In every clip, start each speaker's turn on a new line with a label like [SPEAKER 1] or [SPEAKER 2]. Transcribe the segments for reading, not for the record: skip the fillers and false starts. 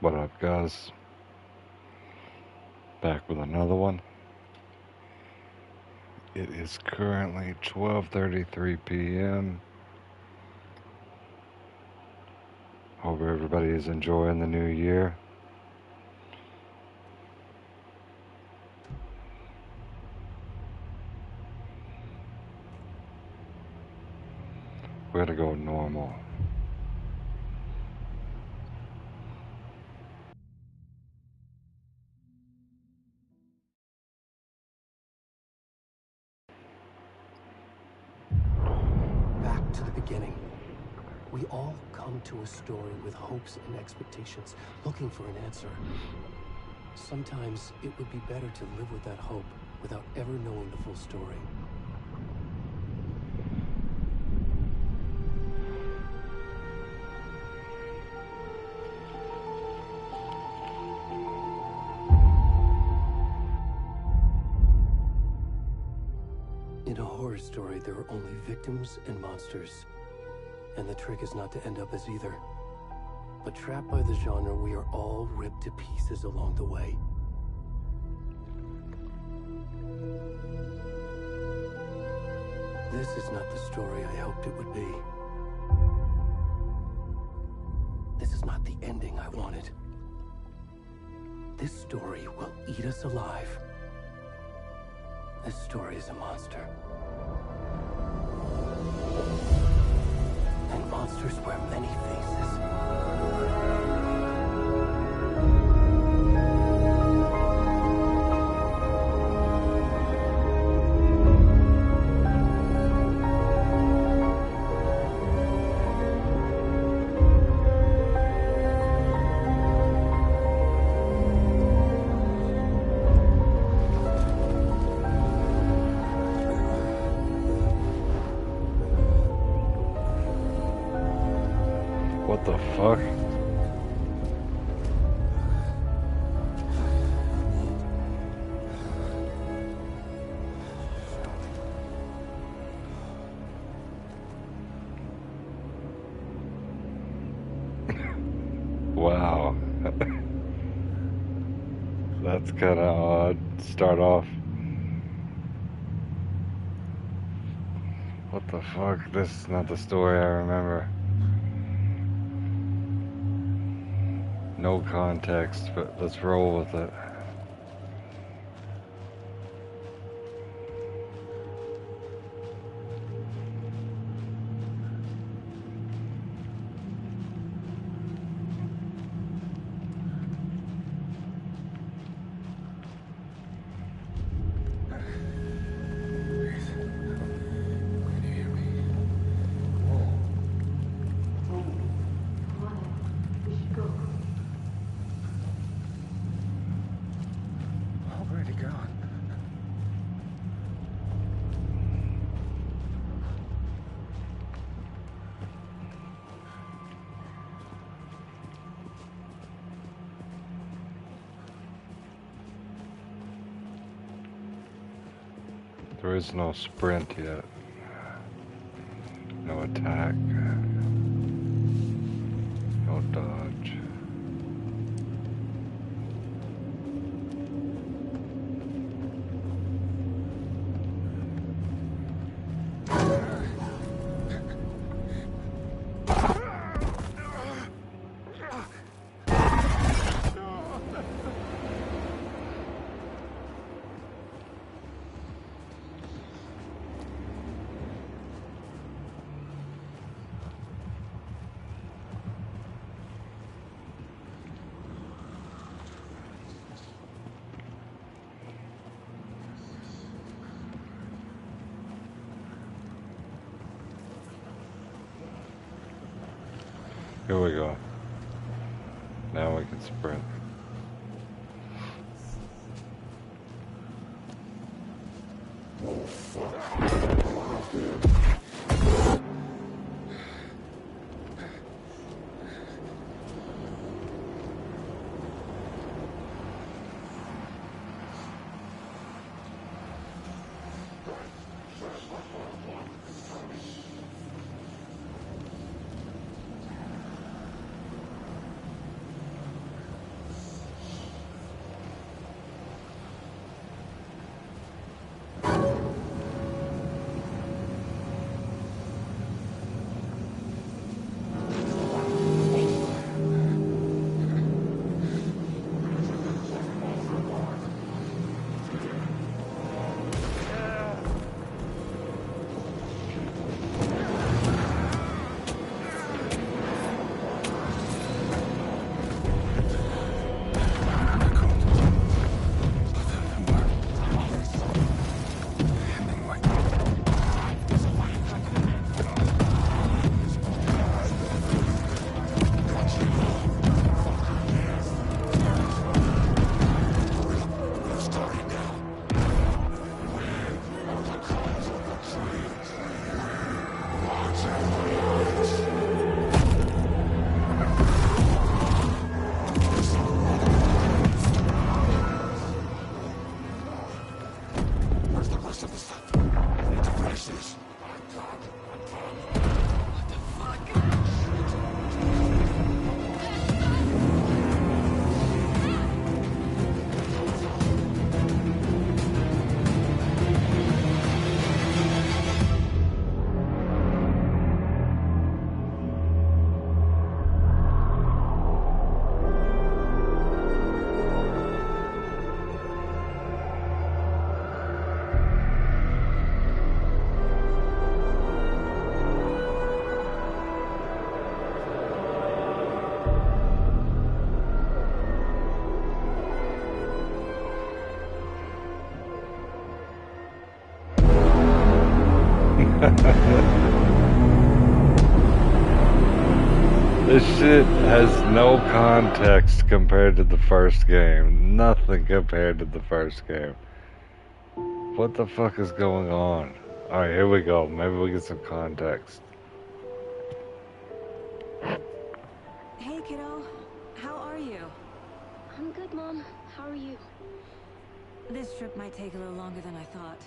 [SPEAKER 1] What up, guys? Back with another one. It is currently 12:33 p.m. Hope everybody is enjoying the new year. We're gonna go normal.
[SPEAKER 2] Back to the beginning. We all come to a story with hopes and expectations, looking for an answer. Sometimes it would be better to live with that hope without ever knowing the full story. In a horror story, there are only victims and monsters. And the trick is not to end up as either. But trapped by the genre, we are all ripped to pieces along the way. This is not the story I hoped it would be. This is not the ending I wanted. This story will eat us alive. This story is a monster. And monsters wear many faces.
[SPEAKER 1] What the fuck? Wow. That's kind of odd. Start off. What the fuck? This is not the story I remember. No context, but let's roll with it. There is no sprint yet. No attack. No dodge. Here we go. Now we can sprint. shit has no context compared to the first game. Nothing compared to the first game. What the fuck is going on? Alright, here we go. Maybe we get some context.
[SPEAKER 3] Hey, kiddo. How are you?
[SPEAKER 4] I'm good, Mom. How are you?
[SPEAKER 3] This trip might take a little longer than I thought.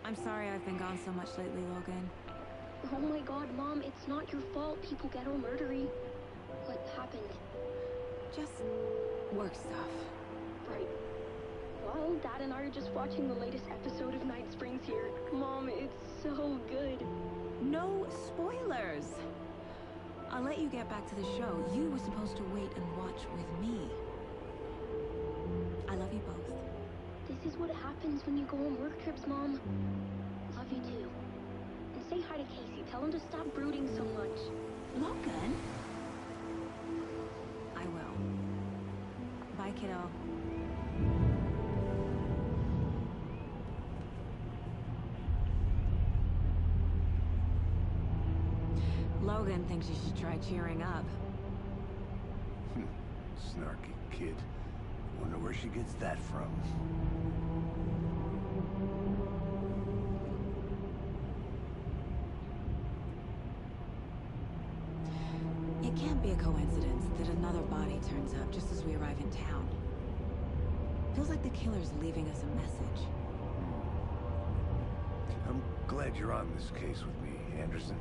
[SPEAKER 3] I'm sorry I've been gone so much lately, Logan.
[SPEAKER 4] Oh my god, Mom, it's not your fault people get all murdery. What happened?
[SPEAKER 3] Just work stuff.
[SPEAKER 4] Right. Well, Dad and I are just watching the latest episode of Night Springs here. Mom, it's so good.
[SPEAKER 3] No spoilers! I'll let you get back to the show. You were supposed to wait and watch with me. I love you both.
[SPEAKER 4] This is what happens when you go on work trips, Mom. Love you too. And say hi to Casey. Tell him to stop brooding so much.
[SPEAKER 3] Logan? I will. Bye, kiddo. Logan thinks you should try cheering up.
[SPEAKER 5] Snarky kid. Wonder where she gets that from.
[SPEAKER 3] It can't be a coincidence that another body turns up just as we arrive in town. Feels like the killer's leaving us a message.
[SPEAKER 5] I'm glad you're on this case with me, Anderson.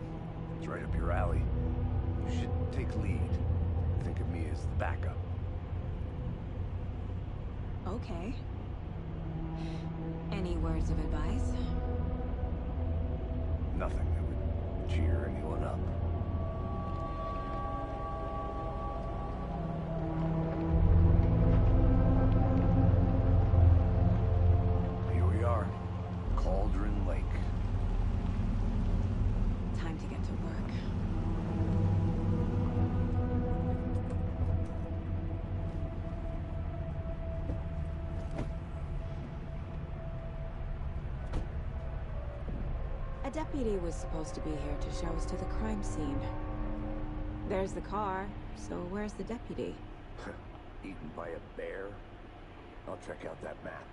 [SPEAKER 5] It's right up your alley. You should take lead. Think of me as the backup.
[SPEAKER 3] Okay. Any words of advice?
[SPEAKER 5] Nothing that would cheer anyone up. Here we are. Cauldron Lake.
[SPEAKER 3] Time to get to work. A deputy was supposed to be here to show us to the crime scene. There's the car, so where's the deputy?
[SPEAKER 5] Eaten by a bear? I'll check out that map.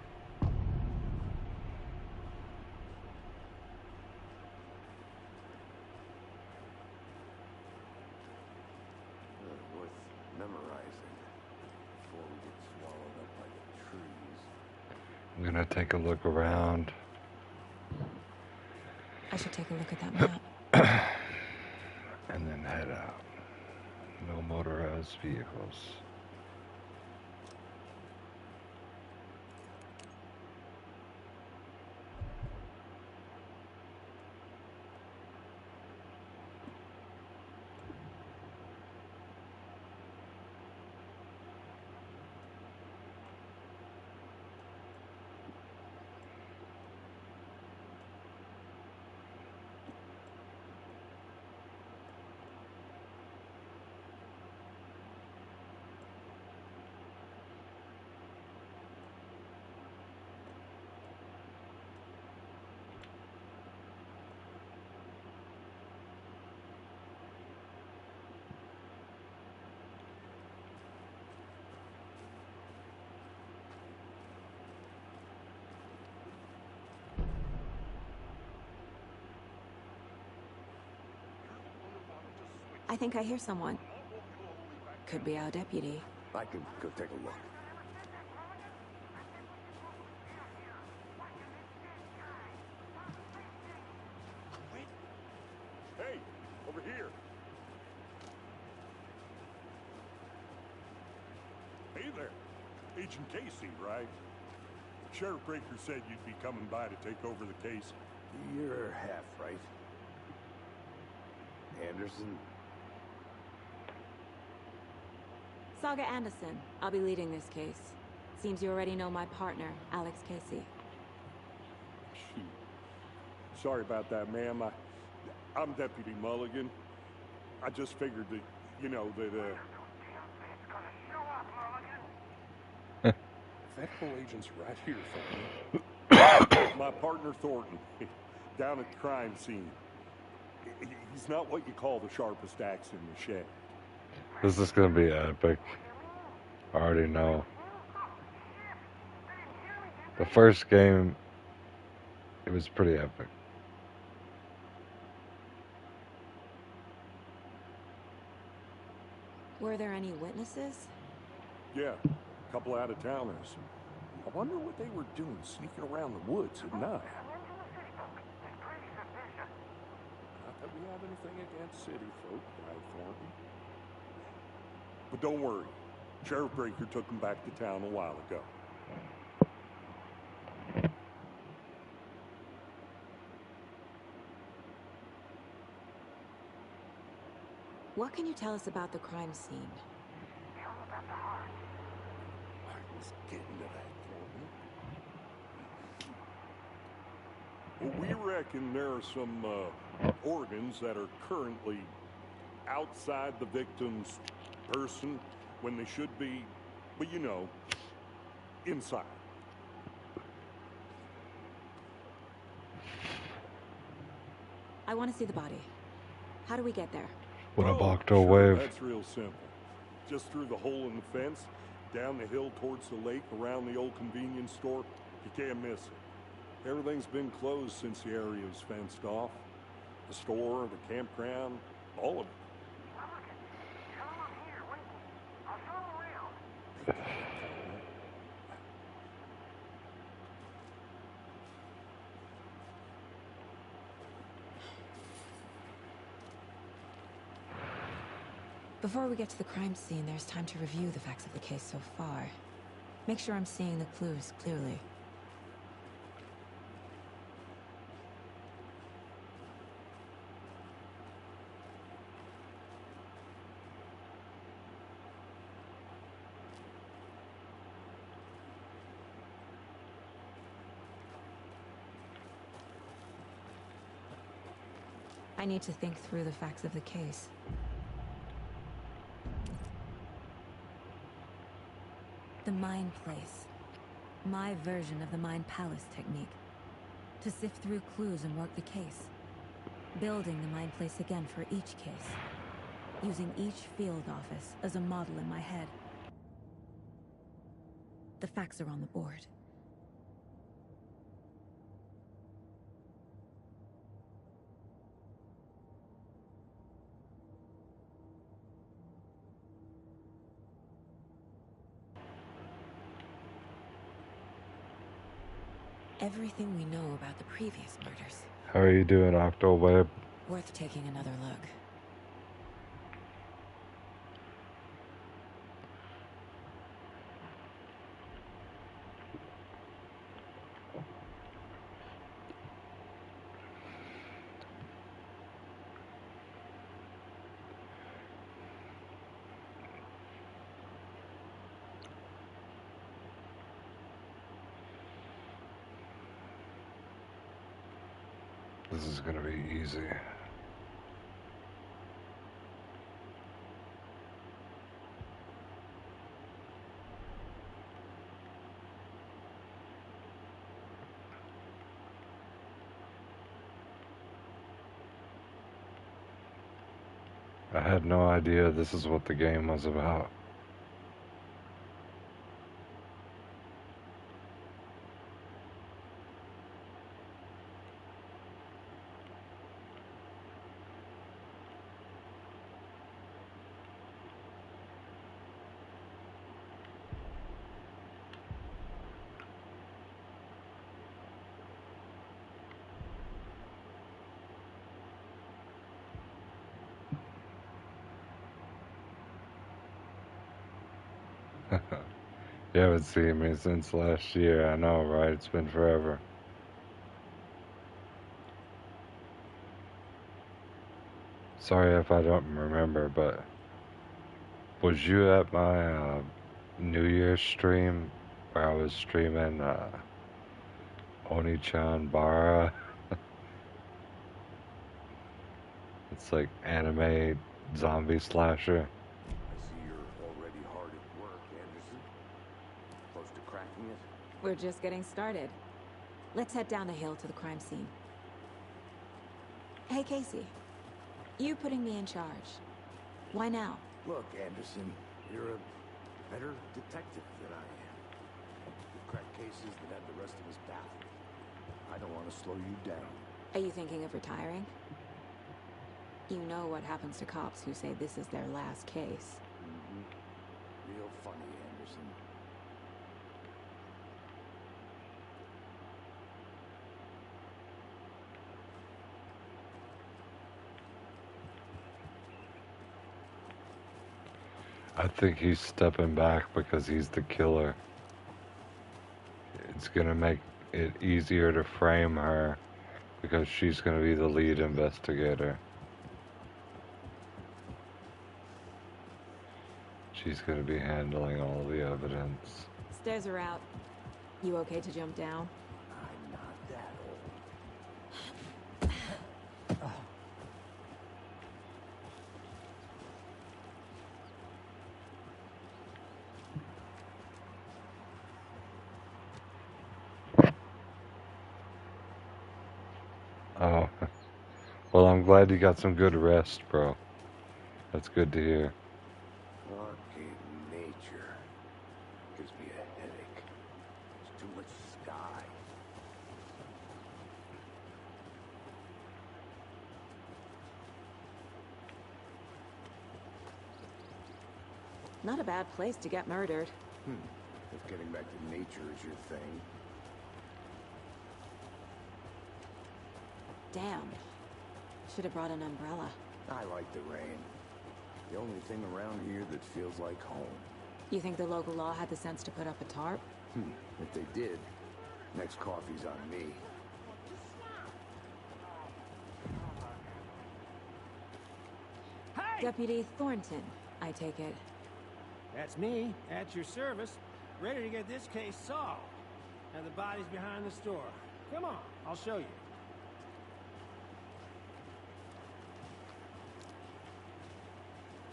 [SPEAKER 5] Worth memorizing before we get swallowed up by the trees.
[SPEAKER 1] I'm gonna take a look around.
[SPEAKER 3] I should take a look at that map.
[SPEAKER 1] And then head out. No motorized vehicles.
[SPEAKER 3] I think I hear someone. Could be our deputy.
[SPEAKER 5] I can go take a look.
[SPEAKER 6] Hey, over here. Hey there. Agent Casey, right? Sheriff Breaker said you'd be coming by to take over the case.
[SPEAKER 5] You're half right. Anderson?
[SPEAKER 3] Saga Anderson. I'll be leading this case. Seems you already know my partner, Alex Casey.
[SPEAKER 6] Shoot. Sorry about that, ma'am. I'm Deputy Mulligan. I just figured that, you know, that, Federal agents right here for me. My partner Thornton, down at the crime scene. He's not what you call the sharpest axe in the shed.
[SPEAKER 1] This is gonna be epic. I already know. The first game, it was pretty epic.
[SPEAKER 3] Were there any witnesses?
[SPEAKER 6] Yeah, a couple out-of-towners. I wonder what they were doing sneaking around the woods at night. Not that we have anything against city folk, right, Thornton? But don't worry. Sheriff Breaker took them back to town a while ago.
[SPEAKER 3] What can you tell us about the crime scene?
[SPEAKER 6] Let's get into that, Thornton. Well, we reckon there are some organs that are currently outside the victim's person when they should be, well, you know, inside.
[SPEAKER 3] I want to see the body. How do we get there?
[SPEAKER 1] What a Octo
[SPEAKER 6] sure,
[SPEAKER 1] wave.
[SPEAKER 6] That's real simple. Just through the hole in the fence, down the hill towards the lake, around the old convenience store. You can't miss it. Everything's been closed since the area was fenced off. The store, the campground, all of it.
[SPEAKER 3] Before we get to the crime scene, there's time to review the facts of the case so far. Make sure I'm seeing the clues clearly. I need to think through the facts of the case. The Mind Place. My version of the Mind Palace technique. To sift through clues and work the case. Building the Mind Place again for each case. Using each field office as a model in my head. The facts are on the board. Everything we know about the previous murders.
[SPEAKER 1] How are you doing, Octo wave?
[SPEAKER 3] Worth taking another look.
[SPEAKER 1] This is gonna be easy. I had no idea this is what the game was about. You haven't seen me since last year, I know, right? It's been forever. Sorry if I don't remember, but was you at my New Year's stream where I was streaming Oni-chan Bara? It's like anime zombie slasher.
[SPEAKER 5] I see you're already hard at work, Anderson. Close to cracking it?
[SPEAKER 3] We're just getting started. Let's head down the hill to the crime scene. Hey, Casey. You putting me in charge. Why now?
[SPEAKER 5] Look, Anderson, you're a better detective than I am. You've cracked cases that had the rest of us baffled. I don't want to slow you down.
[SPEAKER 3] Are you thinking of retiring? You know what happens to cops who say this is their last case.
[SPEAKER 5] Real funny, Anderson.
[SPEAKER 1] I think he's stepping back because he's the killer. It's gonna make it easier to frame her because she's gonna be the lead investigator. She's gonna be handling all the evidence.
[SPEAKER 3] Stairs are out. You okay to jump down?
[SPEAKER 5] I'm not that old.
[SPEAKER 1] Oh, well, I'm glad you got some good rest, bro. That's good to hear.
[SPEAKER 5] Fucking nature. Gives me a headache. There's too much sky.
[SPEAKER 3] Not a bad place to get murdered.
[SPEAKER 5] If getting back to nature is your thing.
[SPEAKER 3] Damn. Should have brought an umbrella.
[SPEAKER 5] I like the rain. The only thing around here that feels like home.
[SPEAKER 3] You think the local law had the sense to put up a tarp?
[SPEAKER 5] If they did, next coffee's on me.
[SPEAKER 7] Hey!
[SPEAKER 3] Deputy Thornton, I take it.
[SPEAKER 7] That's me, at your service, ready to get this case solved. And the body's behind the store. Come on, I'll show you.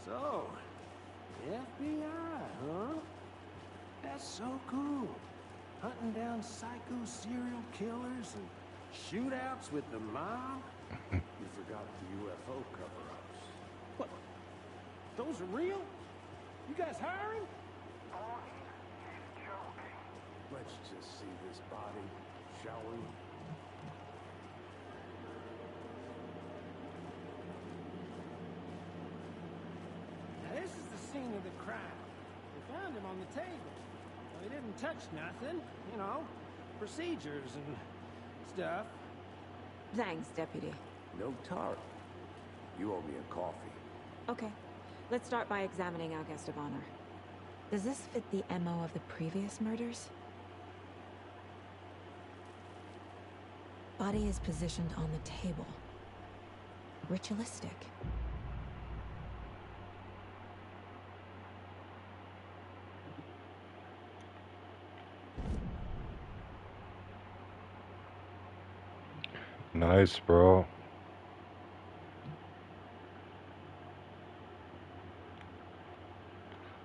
[SPEAKER 7] So, FBI, huh? That's so cool. Hunting down psycho serial killers and shootouts with the mob.
[SPEAKER 5] You forgot the UFO cover-ups.
[SPEAKER 7] What? Those are real? You guys hiring?
[SPEAKER 5] Let's just see this body, shall we?
[SPEAKER 7] Now, this is the scene of the crime. We found him on the table. Well, he didn't touch nothing, you know, procedures and stuff.
[SPEAKER 3] Thanks, Deputy.
[SPEAKER 5] No tarp. You owe me a coffee.
[SPEAKER 3] Okay. Let's start by examining our guest of honor. Does this fit the MO of the previous murders? Body is positioned on the table. Ritualistic.
[SPEAKER 1] Nice, bro.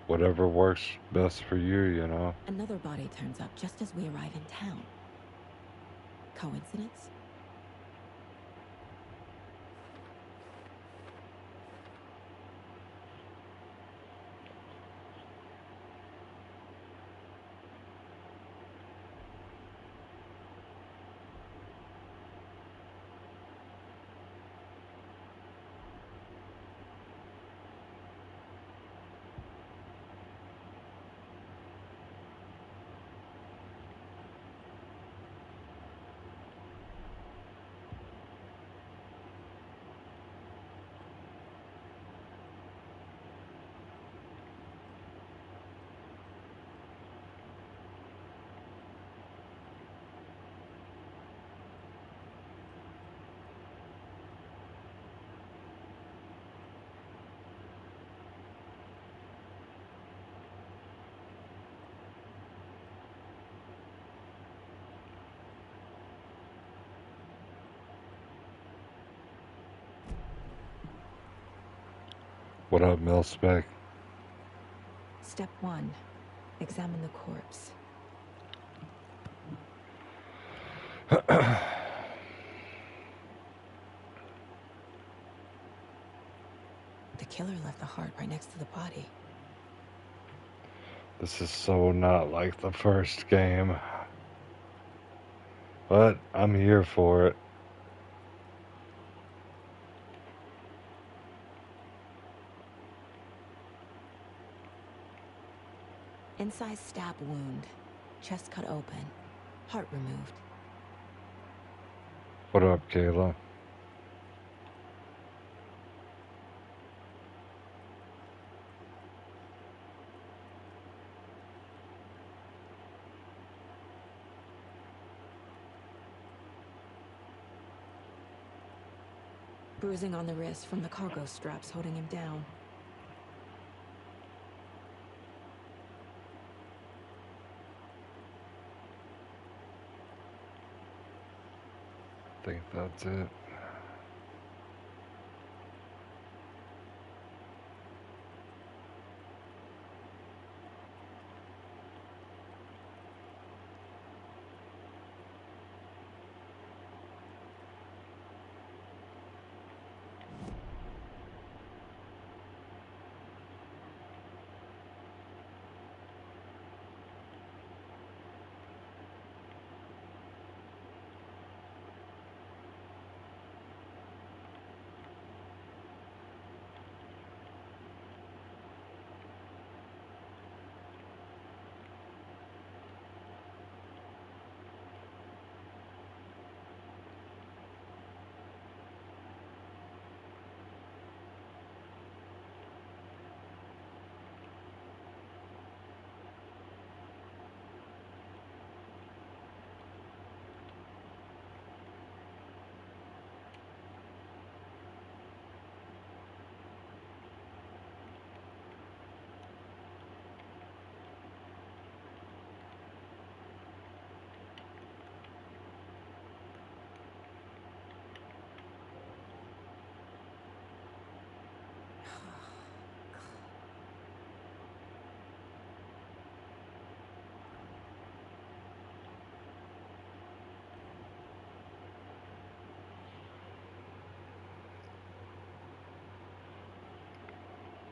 [SPEAKER 1] Whatever works best for you, you know?
[SPEAKER 3] Another body turns up just as we arrive in town. Coincidence?
[SPEAKER 1] What up, Milspec?
[SPEAKER 3] Step 1. Examine the corpse. The killer left the heart right next to the body.
[SPEAKER 1] This is so not like the first game. But I'm here for it.
[SPEAKER 3] Incised stab wound. Chest cut open. Heart removed.
[SPEAKER 1] What up, Kayla?
[SPEAKER 3] Bruising on the wrist from the cargo straps holding him down.
[SPEAKER 1] I think that's it.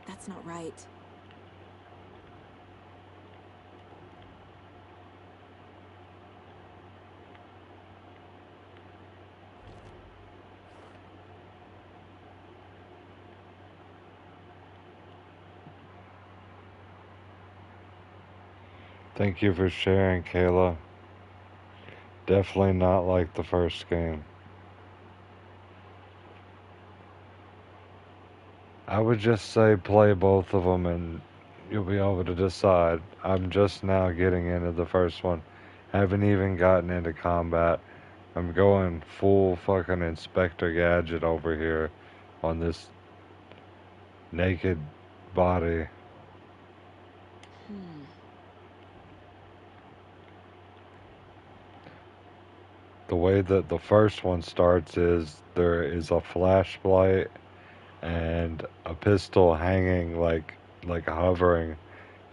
[SPEAKER 3] That's not right.
[SPEAKER 1] Thank you for sharing, Kayla. Definitely not like the first game. I would just say play both of them and you'll be able to decide. I'm just now getting into the first one. Haven't even gotten into combat. I'm going full fucking Inspector Gadget over here on this naked body. The way that the first one starts is there is a flashlight and a pistol hanging like hovering,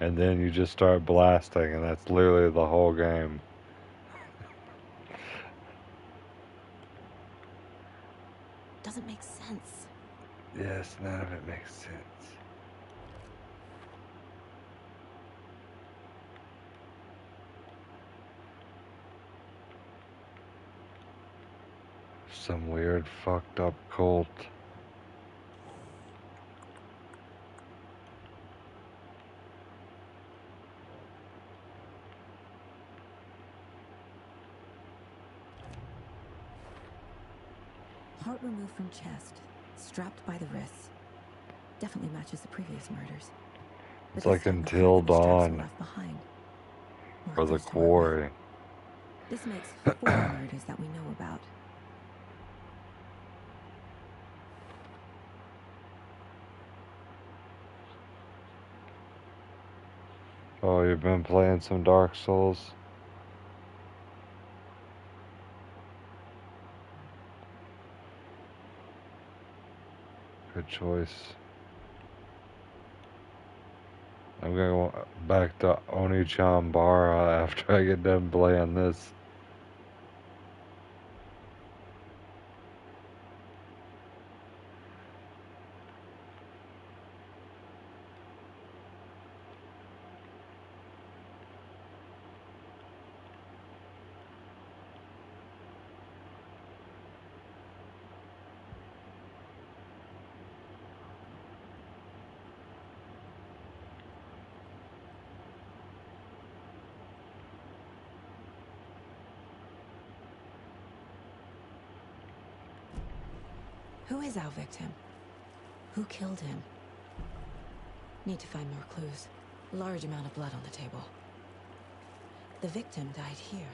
[SPEAKER 1] and then you just start blasting, and that's literally the whole game.
[SPEAKER 3] Doesn't make sense.
[SPEAKER 1] Yes, none of it makes sense. Some weird fucked up cult.
[SPEAKER 3] Heart removed from chest. Strapped by the wrists. Definitely matches the previous murders. But
[SPEAKER 1] It's
[SPEAKER 3] this
[SPEAKER 1] like
[SPEAKER 3] time the
[SPEAKER 1] Until
[SPEAKER 3] heart and the straps were
[SPEAKER 1] Dawn
[SPEAKER 3] left behind. More
[SPEAKER 1] or The
[SPEAKER 3] clues to work with.
[SPEAKER 1] Quarry.
[SPEAKER 3] This makes 4 murders that we know about.
[SPEAKER 1] Oh, you've been playing some Dark Souls? Good choice. I'm gonna go back to Onichambara after I get done playing this.
[SPEAKER 3] Who is our victim? Who killed him? Need to find more clues. Large amount of blood on the table. The victim died here.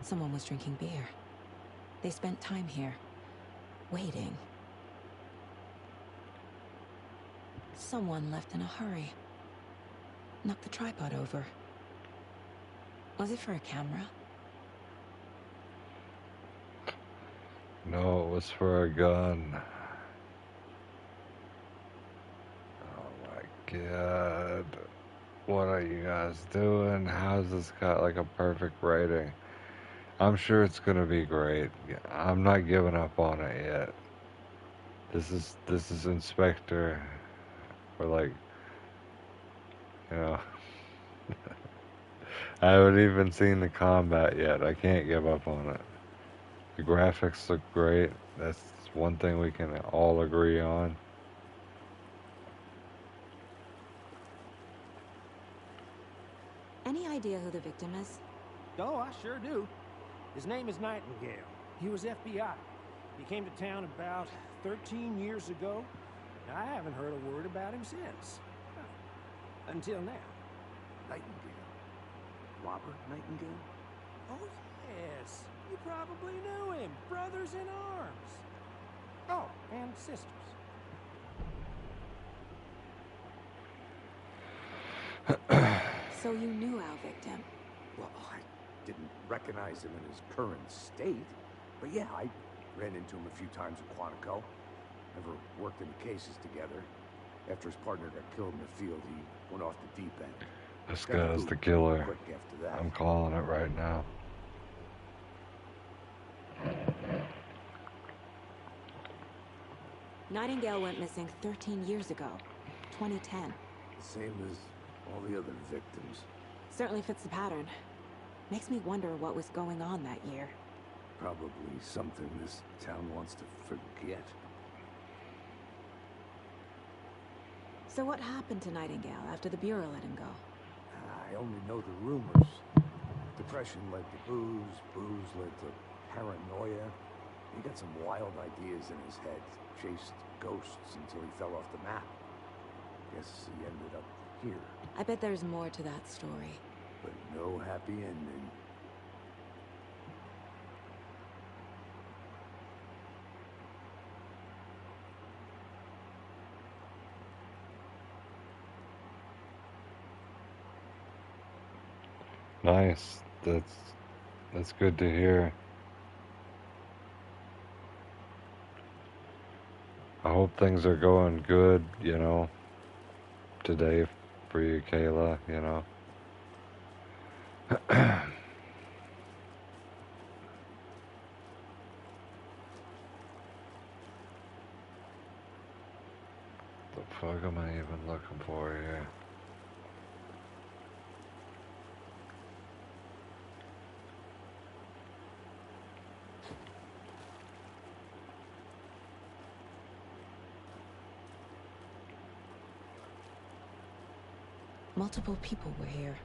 [SPEAKER 3] Someone was drinking beer. They spent time here, waiting. Someone left in a hurry. Knocked the tripod over. Was it for a camera?
[SPEAKER 1] No, it was for a gun. Oh my god. What are you guys doing? How's this got like a perfect rating? I'm sure it's gonna be great. I'm not giving up on it yet. This is Inspector. Or like, you know, I haven't even seen the combat yet. I can't give up on it. The graphics look great. That's one thing we can all agree on.
[SPEAKER 3] Any idea who the victim is?
[SPEAKER 7] Oh, I sure do. His name is Nightingale. He was FBI. He came to town about 13 years ago. I haven't heard a word about him since. Until now.
[SPEAKER 5] Nightingale. Robert Nightingale?
[SPEAKER 7] Oh, yes. You probably knew him. Brothers in arms. Oh, and sisters.
[SPEAKER 3] So you knew our victim?
[SPEAKER 5] Well, I didn't recognize him in his current state. But yeah, I ran into him a few times at Quantico. Never worked any cases together. After his partner got killed in the field, he went off the deep end.
[SPEAKER 1] This
[SPEAKER 5] Got
[SPEAKER 1] guy's
[SPEAKER 5] moved
[SPEAKER 1] the
[SPEAKER 5] pretty
[SPEAKER 1] killer.
[SPEAKER 5] quick after that.
[SPEAKER 1] I'm calling it right now.
[SPEAKER 3] Nightingale went missing 13 years ago. 2010.
[SPEAKER 5] Same as all the other victims.
[SPEAKER 3] Certainly fits the pattern. Makes me wonder what was going on that year.
[SPEAKER 5] Probably something this town wants to forget.
[SPEAKER 3] So what happened to Nightingale after the Bureau let him go?
[SPEAKER 5] I only know the rumors. Depression led to booze, booze led to paranoia. He got some wild ideas in his head, chased ghosts until he fell off the map. Guess he ended up here,
[SPEAKER 3] I bet there's more to that story.
[SPEAKER 5] but no happy ending.
[SPEAKER 1] Nice. That's good to hear. I hope things are going good, you know, today for you, Kayla, you know. The fuck am I even looking for here?
[SPEAKER 3] Multiple people were here.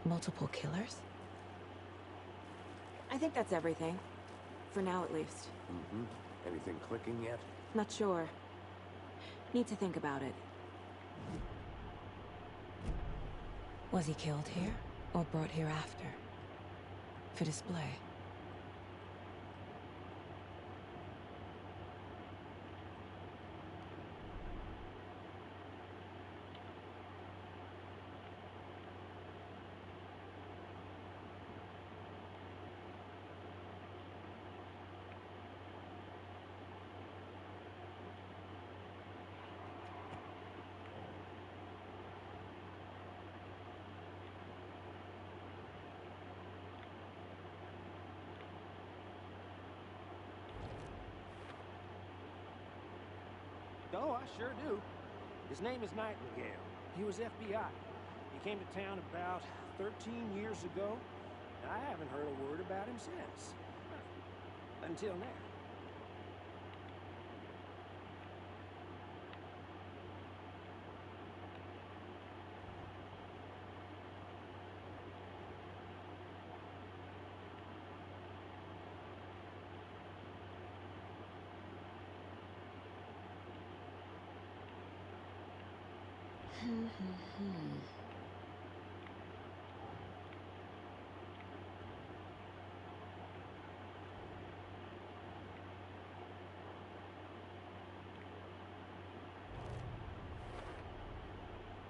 [SPEAKER 3] Multiple killers? I think that's everything. For now, at least.
[SPEAKER 5] Mm-hmm. Anything clicking yet?
[SPEAKER 3] Not sure. Need to think about it. Was he killed here, or brought here after? For display?
[SPEAKER 7] Oh, I sure do. His name is Nightingale. He was FBI. He came to town about 13 years ago. I haven't heard a word about him since. Until now.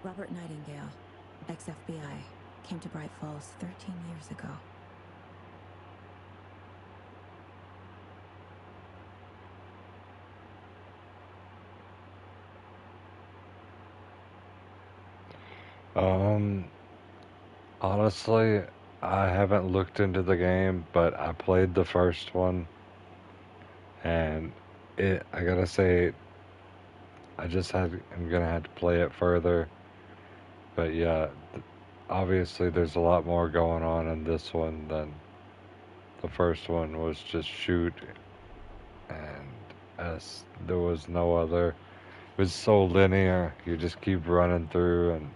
[SPEAKER 3] Robert Nightingale, ex-FBI, came to Bright Falls 13 years ago.
[SPEAKER 1] Honestly, I haven't looked into the game, but I played the first one, and I gotta say, I'm gonna have to play it further. But yeah, obviously there's a lot more going on in this one than the first one was just shoot, and as there was no other. It was so linear, you just keep running through and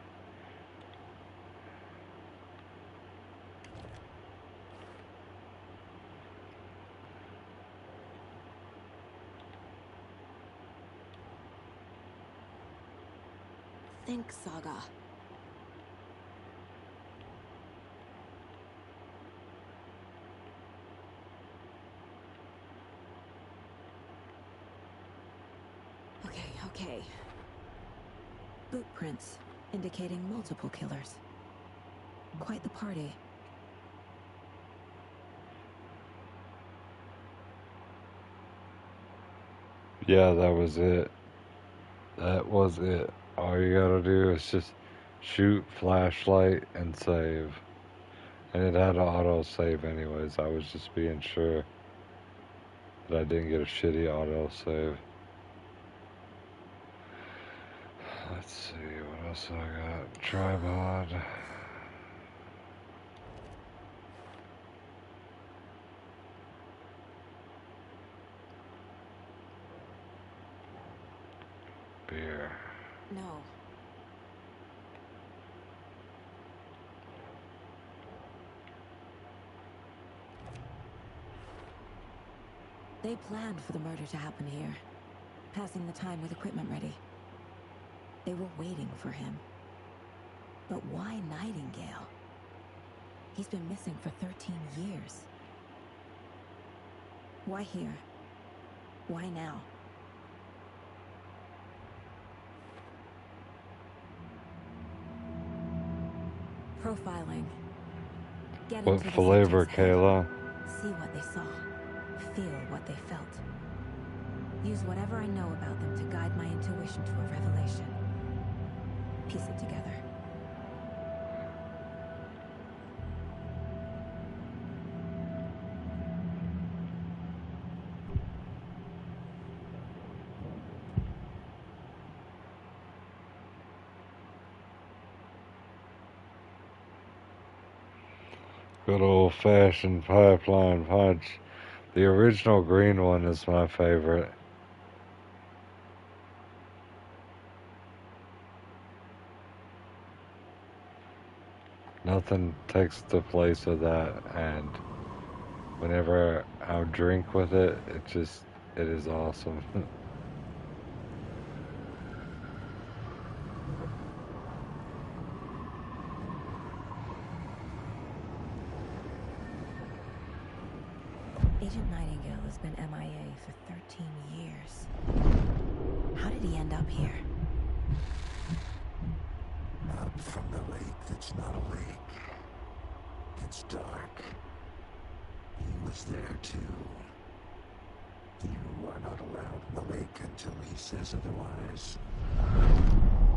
[SPEAKER 3] Think Saga. Okay. Boot prints indicating multiple killers. Quite the party.
[SPEAKER 1] yeah, that was it. That was it. All you gotta do is just shoot, flashlight, and save. And it had auto save anyways. I was just being sure that I didn't get a shitty auto save. Let's see, what else I got? Tripod. Beer.
[SPEAKER 3] No. They planned for the murder to happen here, passing the time with equipment ready. They were waiting for him. But why Nightingale? He's been missing for 13 years. Why here? Why now? Profiling. Get
[SPEAKER 1] What
[SPEAKER 3] into the
[SPEAKER 1] flavor,
[SPEAKER 3] subject's head.
[SPEAKER 1] Kayla?
[SPEAKER 3] See what they saw. Feel what they felt. Use whatever I know about them to guide my intuition to a revelation. Piece it together.
[SPEAKER 1] Good old-fashioned pipeline punch. The original green one is my favorite. Nothing takes the place of that, and whenever I drink with it, it is awesome.
[SPEAKER 3] Agent Nightingale has been MIA for 13 years. How did he end up here?
[SPEAKER 5] Out from the lake that's not a lake. It's dark. He was there too. You are not allowed in the lake until he says otherwise.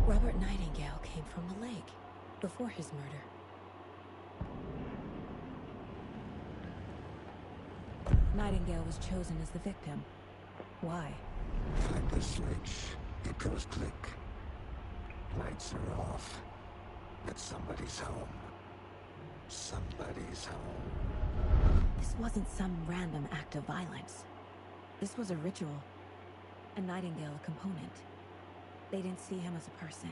[SPEAKER 3] Robert Nightingale came from the lake before his murder. Nightingale was chosen as the victim. Why?
[SPEAKER 5] Find the switch. It goes click. Lights are off. But somebody's home. Somebody's home.
[SPEAKER 3] This wasn't some random act of violence. This was a ritual. A Nightingale a component. They didn't see him as a person.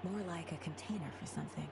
[SPEAKER 3] More like a container for something.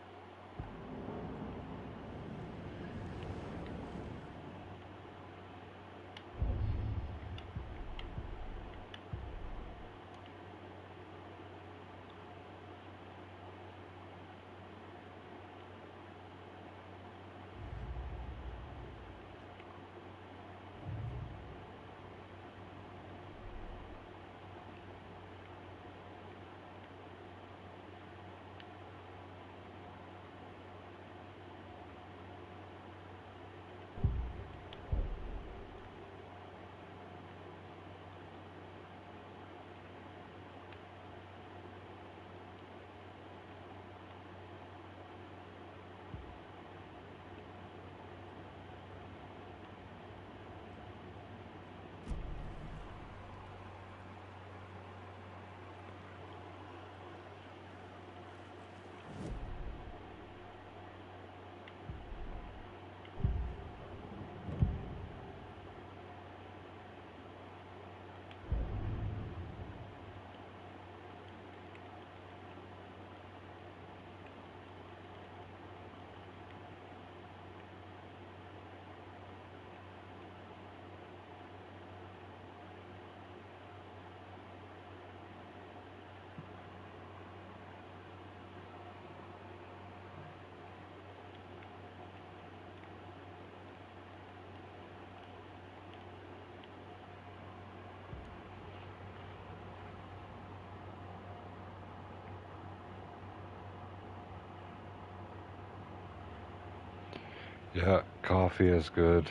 [SPEAKER 1] Yeah, coffee is good.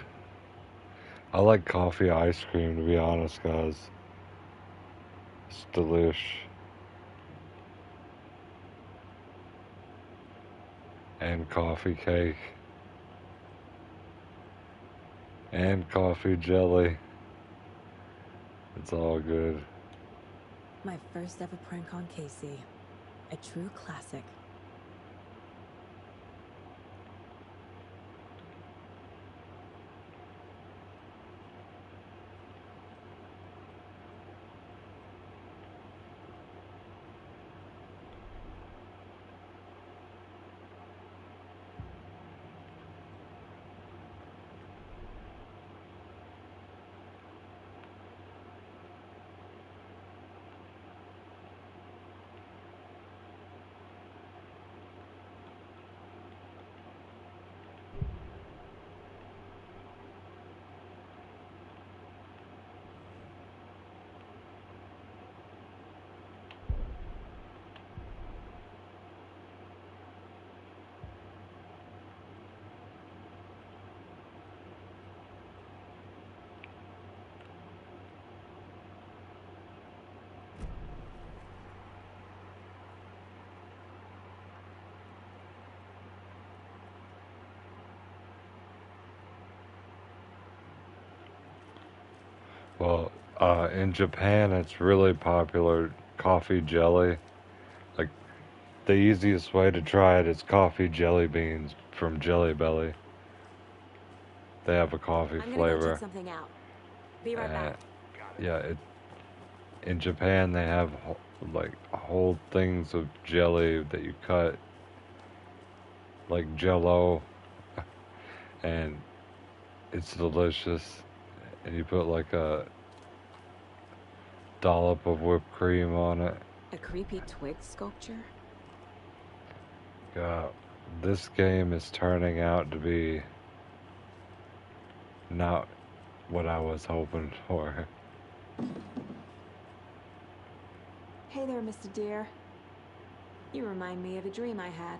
[SPEAKER 1] I like coffee ice cream, to be honest, guys. It's delish. And coffee cake. And coffee jelly. It's all good.
[SPEAKER 3] My first ever prank on Casey. A true classic.
[SPEAKER 1] Well, in Japan, it's really popular coffee jelly. Like, the easiest way to try it is coffee jelly beans from Jelly Belly. They have a coffee
[SPEAKER 3] I'm gonna go
[SPEAKER 1] flavor.
[SPEAKER 3] check something out. Be right
[SPEAKER 1] Uh,
[SPEAKER 3] back.
[SPEAKER 1] yeah, in Japan, they have like whole things of jelly that you cut, like Jello, and it's delicious. And you put like a dollop of whipped cream on it.
[SPEAKER 3] A creepy twig sculpture?
[SPEAKER 1] God, this game is turning out to be not what I was hoping for.
[SPEAKER 3] Hey there, Mr. Deer. You remind me of a dream I had.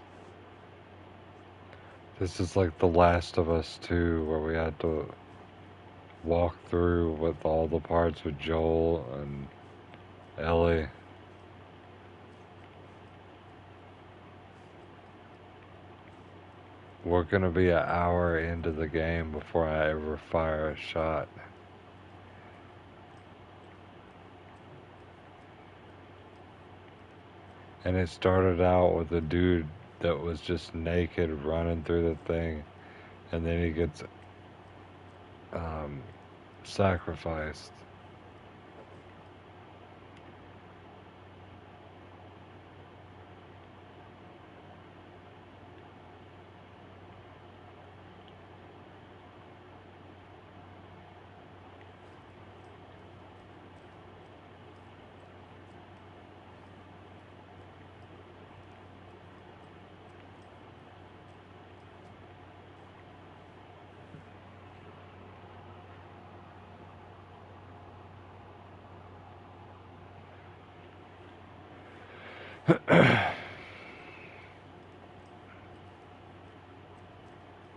[SPEAKER 1] This is like The Last of Us 2, where we had to walk through with all the parts with Joel and Ellie. We're gonna be an hour into the game before I ever fire a shot. And it started out with a dude that was just naked running through the thing, and then he gets sacrificed.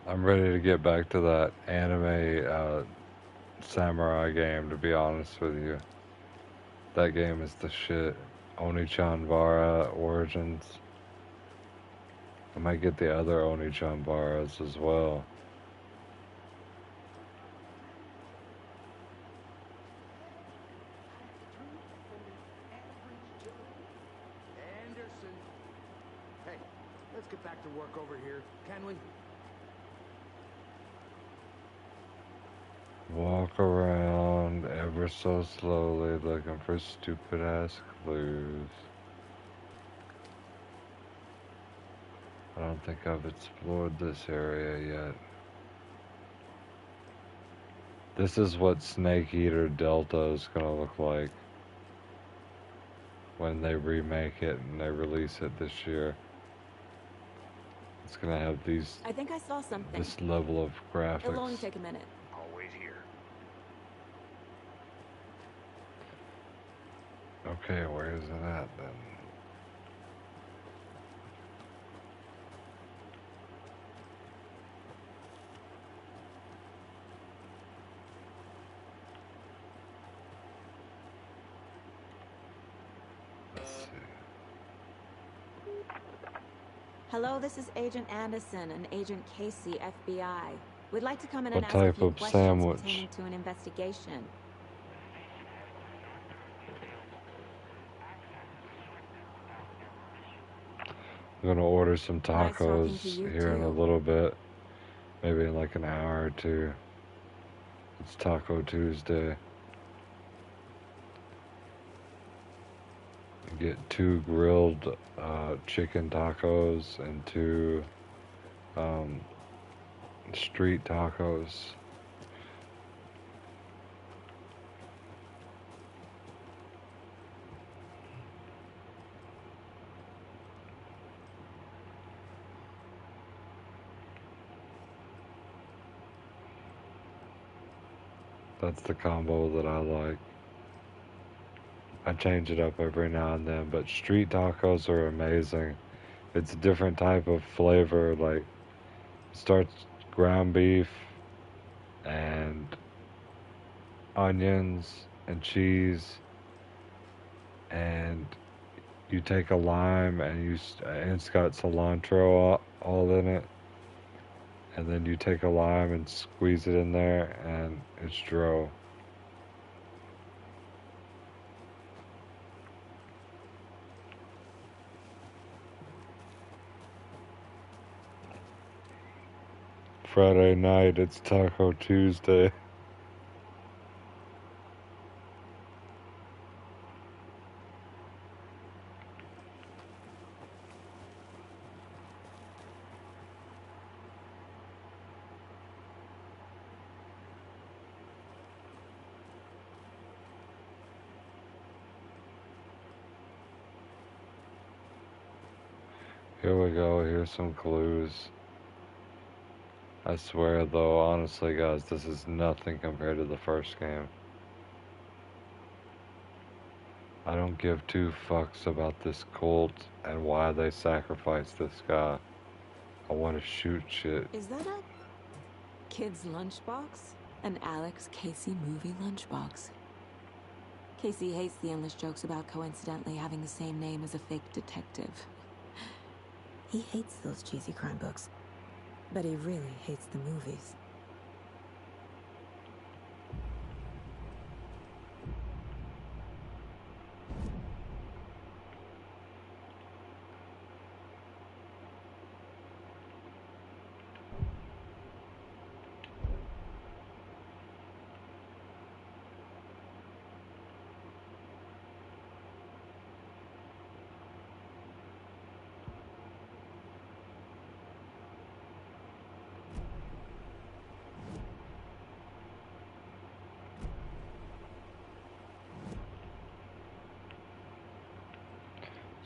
[SPEAKER 1] I'm ready to get back to that anime samurai game, to be honest with you. That game is the shit. Oni-chan Origins. I might get the other Oni-chan as well.
[SPEAKER 5] Anderson. Hey, let's get back to work over here, can we?
[SPEAKER 1] Walk around ever so slowly looking for stupid ass clues. I don't think I've explored this area yet. This is what Snake Eater Delta is gonna look like when they remake it and they release it this year. It's gonna have
[SPEAKER 3] I think I saw something.
[SPEAKER 1] this level of graphics.
[SPEAKER 3] It'll only take a minute.
[SPEAKER 5] I'll wait here.
[SPEAKER 1] Okay, where is it at then?
[SPEAKER 3] Hello, this is Agent Anderson and Agent Casey, FBI. We'd like to come in and
[SPEAKER 1] What
[SPEAKER 3] ask a
[SPEAKER 1] type
[SPEAKER 3] few
[SPEAKER 1] of
[SPEAKER 3] questions
[SPEAKER 1] sandwich?
[SPEAKER 3] pertaining to an investigation.
[SPEAKER 1] I'm gonna order some
[SPEAKER 3] Nice talking
[SPEAKER 1] tacos
[SPEAKER 3] to you,
[SPEAKER 1] here in a
[SPEAKER 3] too.
[SPEAKER 1] little bit. Maybe in like an hour or two. It's Taco Tuesday. Get 2 grilled chicken tacos and 2 street tacos. That's the combo that I like. I change it up every now and then, but street tacos are amazing. It's a different type of flavor. Like, it starts ground beef and onions and cheese, and you take a lime and it's got cilantro all in it, and then you take a lime and squeeze it in there, and it's dro. Friday night, it's Taco Tuesday. Here we go, here's some clues. I swear though, honestly guys, this is nothing compared to the first game. I don't give 2 fucks about this cult and why they sacrificed this guy. I want to shoot shit.
[SPEAKER 3] Is that a kid's lunchbox? An Alex Casey movie lunchbox. Casey hates the endless jokes about coincidentally having the same name as a fake detective. He hates those cheesy crime books, but he really hates the movies.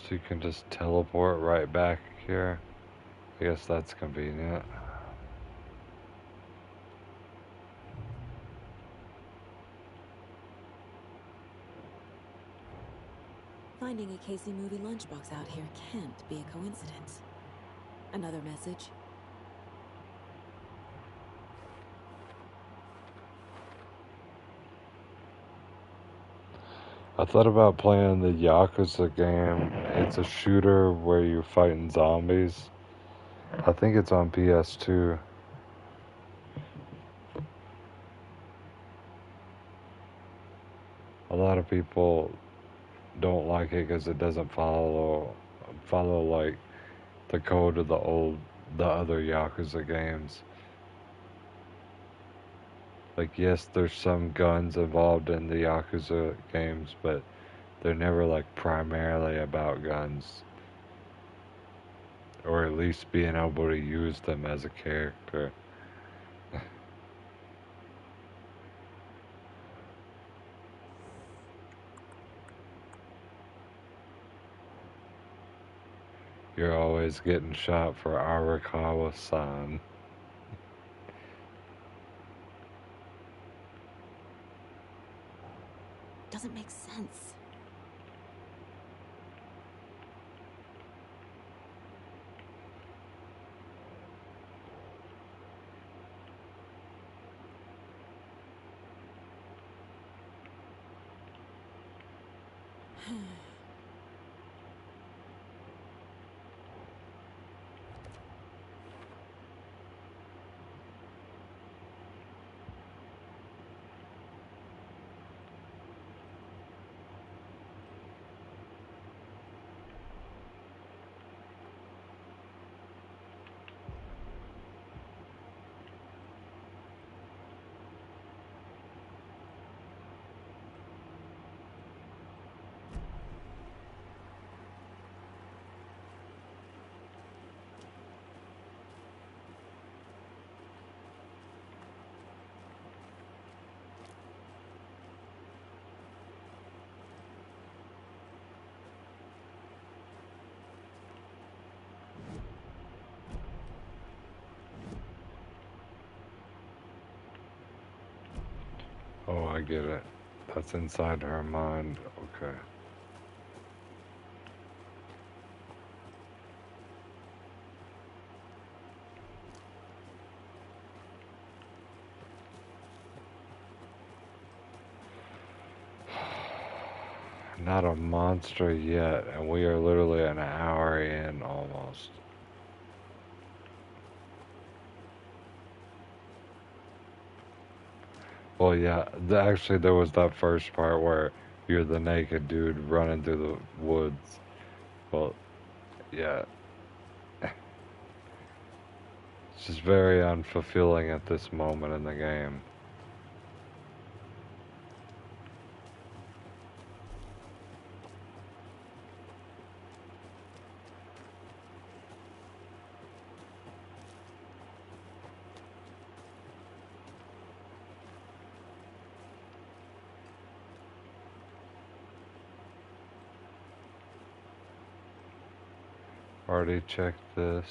[SPEAKER 1] So you can just teleport right back here. I guess that's convenient.
[SPEAKER 3] Finding a Casey movie lunchbox out here can't be a coincidence. Another message?
[SPEAKER 1] I thought about playing the Yakuza game. It's a shooter where you're fighting zombies. I think it's on PS2. A lot of people don't like it because it doesn't follow like the code of the other Yakuza games. Like, yes, there's some guns involved in the Yakuza games, but they're never like primarily about guns, or at least being able to use them as a character. You're always getting shot for Arakawa-san.
[SPEAKER 3] Doesn't make sense.
[SPEAKER 1] Oh, I get it. That's inside her mind. Okay. Not a monster yet, and we are literally an hour in almost. Well, yeah, actually, there was that first part where you're the naked dude running through the woods. Well, yeah. It's just very unfulfilling at this moment in the game. Already checked this.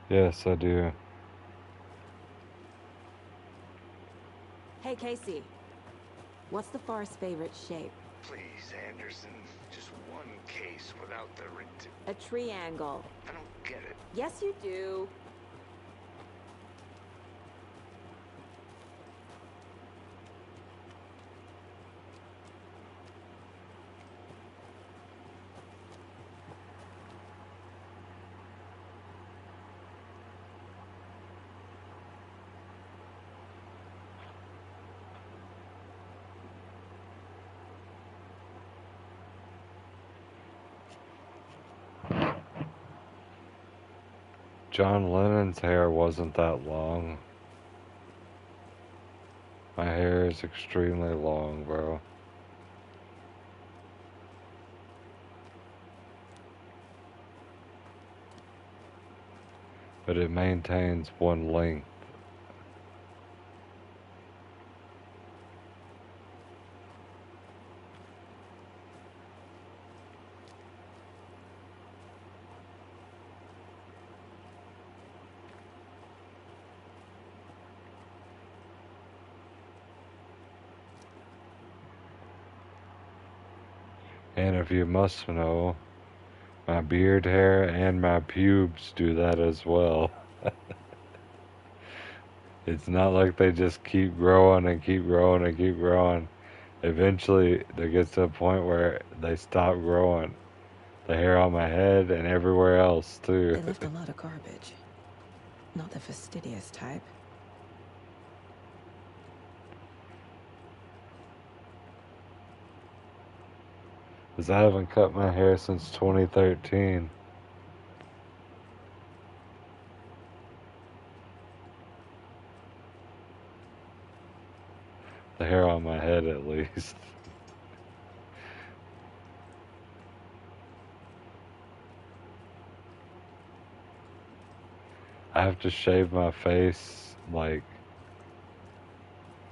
[SPEAKER 1] Yes, I do.
[SPEAKER 8] Hey, Casey. What's the Forest's favorite shape?
[SPEAKER 5] Please, Anderson. Just one case without the
[SPEAKER 8] A triangle.
[SPEAKER 5] I don't get it.
[SPEAKER 8] Yes, you do.
[SPEAKER 1] John Lennon's hair wasn't that long. My hair is extremely long, bro. But it maintains one length. And if you must know, my beard hair and my pubes do that as well. It's not like they just keep growing and keep growing and keep growing. Eventually, there gets to a point where they stop growing. The hair on my head and everywhere else, too.
[SPEAKER 8] They left a lot of garbage. Not the fastidious type.
[SPEAKER 1] Because I haven't cut my hair since 2013. The hair on my head, at least. I have to shave my face like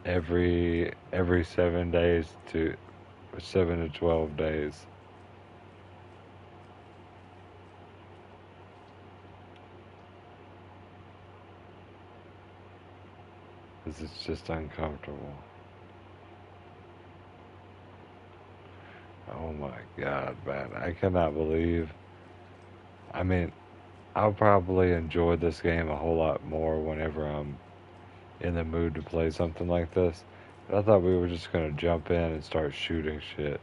[SPEAKER 1] every 7 days to 7 to 12 days. Because it's just uncomfortable. Oh my god, man. I cannot believe. I mean, I'll probably enjoy this game a whole lot more whenever I'm in the mood to play something like this. But I thought we were just gonna jump in and start shooting shit.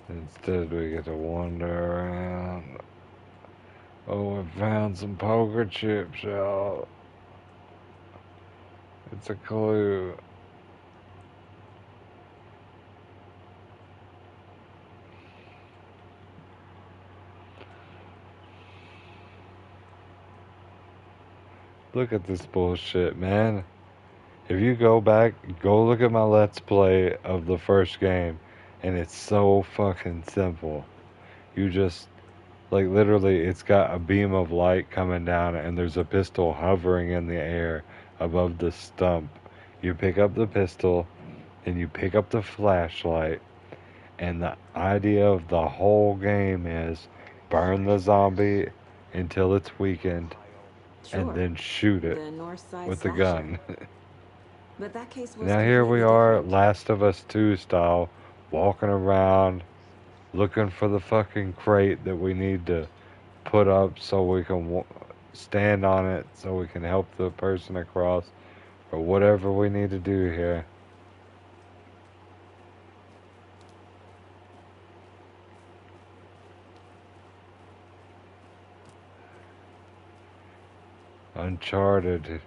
[SPEAKER 1] Instead, we get to wander around. Oh, we found some poker chips, y'all. It's a clue. Look at this bullshit, man. If you go back, go look at my Let's Play of the first game, and it's so fucking simple. You just, like, literally, it's got a beam of light coming down, and there's a pistol hovering in the air above the stump. You pick up the pistol, and you pick up the flashlight, and the idea of the whole game is burn the zombie until it's weakened, and
[SPEAKER 8] Sure.
[SPEAKER 1] then shoot it
[SPEAKER 8] The North Side
[SPEAKER 1] with the
[SPEAKER 8] slasher.
[SPEAKER 1] gun.
[SPEAKER 8] But that case was
[SPEAKER 1] Now here we
[SPEAKER 8] completely
[SPEAKER 1] are,
[SPEAKER 8] different.
[SPEAKER 1] Last of Us 2 style, walking around, looking for the fucking crate that we need to put up so we can stand on it, so we can help the person across, or whatever we need to do here. Uncharted.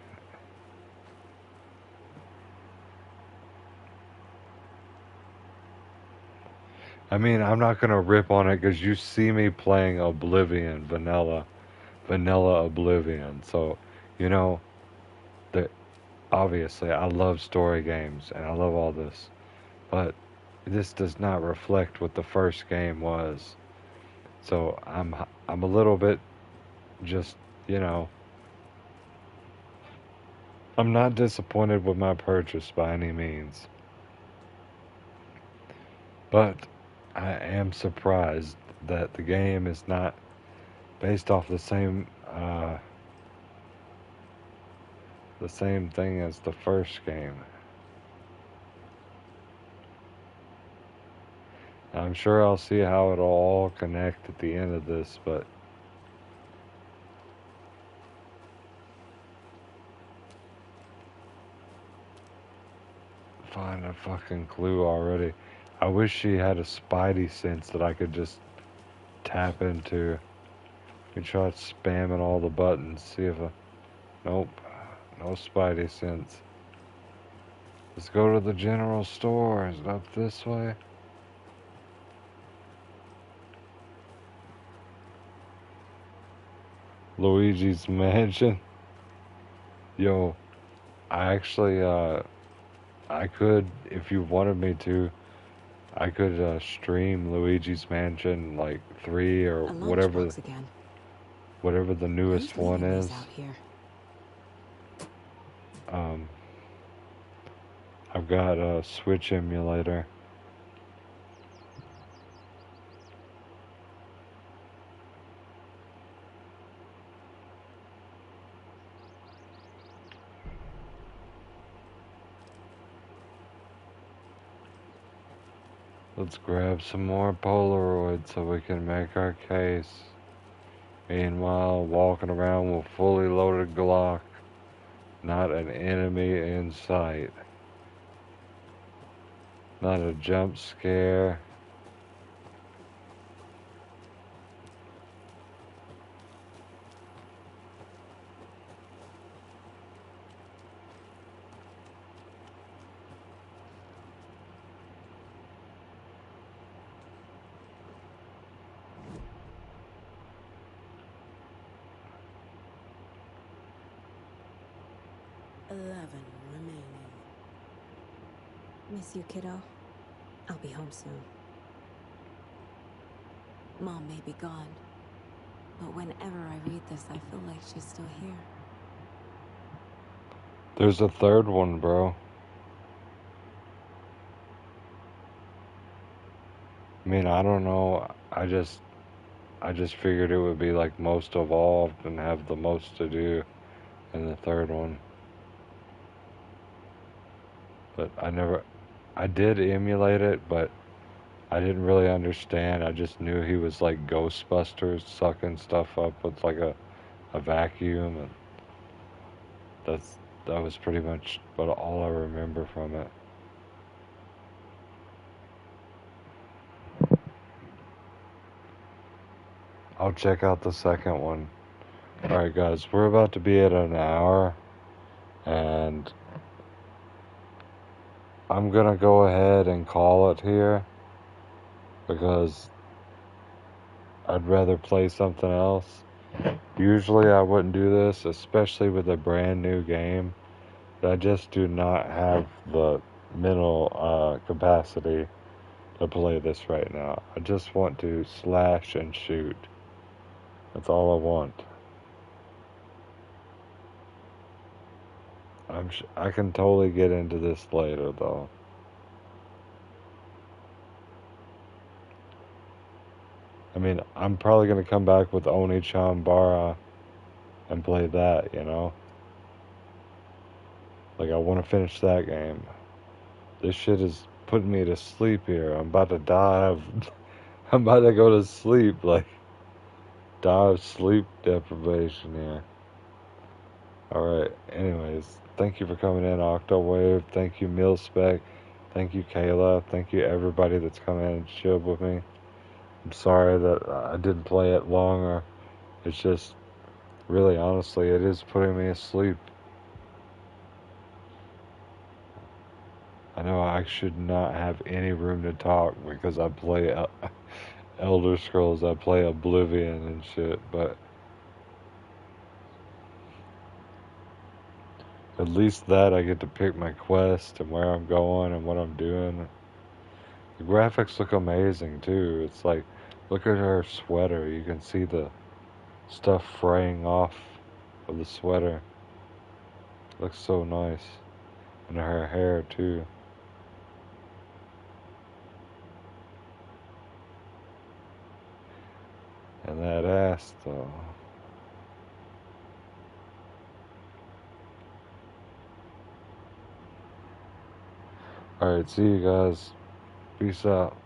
[SPEAKER 1] I mean, I'm not gonna rip on it because you see me playing Oblivion, vanilla Oblivion. So, you know, that obviously I love story games and I love all this, but this does not reflect what the first game was. So I'm a little bit just, you know, I'm not disappointed with my purchase by any means, but I am surprised that the game is not based off the same thing as the first game. I'm sure I'll see how it'll all connect at the end of this, but find a fucking clue already. I wish she had a spidey sense that I could just tap into. We try spamming all the buttons, see if nope, no spidey sense. Let's go to the general store. Is it up this way? Luigi's Mansion. Yo, I actually, I could, if you wanted me to, I could stream Luigi's Mansion like 3 or
[SPEAKER 8] A
[SPEAKER 1] whatever,
[SPEAKER 8] lunchbox again.
[SPEAKER 1] whatever the newest
[SPEAKER 8] Who's
[SPEAKER 1] one
[SPEAKER 8] leaving
[SPEAKER 1] is.
[SPEAKER 8] these out here?
[SPEAKER 1] I've got a Switch emulator. Let's grab some more Polaroids so we can make our case. Meanwhile, walking around with fully loaded Glock. Not an enemy in sight. Not a jump scare.
[SPEAKER 3] Miss you, kiddo. I'll be home soon. Mom may be gone, but whenever I read this, I feel like she's still here.
[SPEAKER 1] There's a third one, bro. I mean, I don't know. I just figured it would be like most evolved and have the most to do in the third one. But I did emulate it, but I didn't really understand. I just knew he was like Ghostbusters sucking stuff up with like a vacuum, and that was pretty much all I remember from it. I'll check out the second one. Alright guys, we're about to be at an hour, and I'm gonna go ahead and call it here because I'd rather play something else. Usually I wouldn't do this, especially with a brand new game, I just do not have the mental capacity to play this right now. I just want to slash and shoot. That's all I want. I can totally get into this later though. I mean, I'm probably gonna come back with Oni-chan Bara and play that, you know? Like, I want to finish that game. This shit is putting me to sleep here. I'm about to die of... I'm about to go to sleep, like... Die of sleep deprivation here. Alright, anyways. Thank you for coming in, Octowave. Thank you, Milspec. Thank you, Kayla. Thank you, everybody that's come in and chilled with me. I'm sorry that I didn't play it longer. It's just... Really, honestly, it is putting me asleep. I know I should not have any room to talk because I play Elder Scrolls, I play Oblivion and shit, but at least that I get to pick my quest and where I'm going and what I'm doing. The graphics look amazing too. It's like, look at her sweater. You can see the stuff fraying off of the sweater. Looks so nice. And her hair too. And that ass though. Alright, see you guys. Peace out.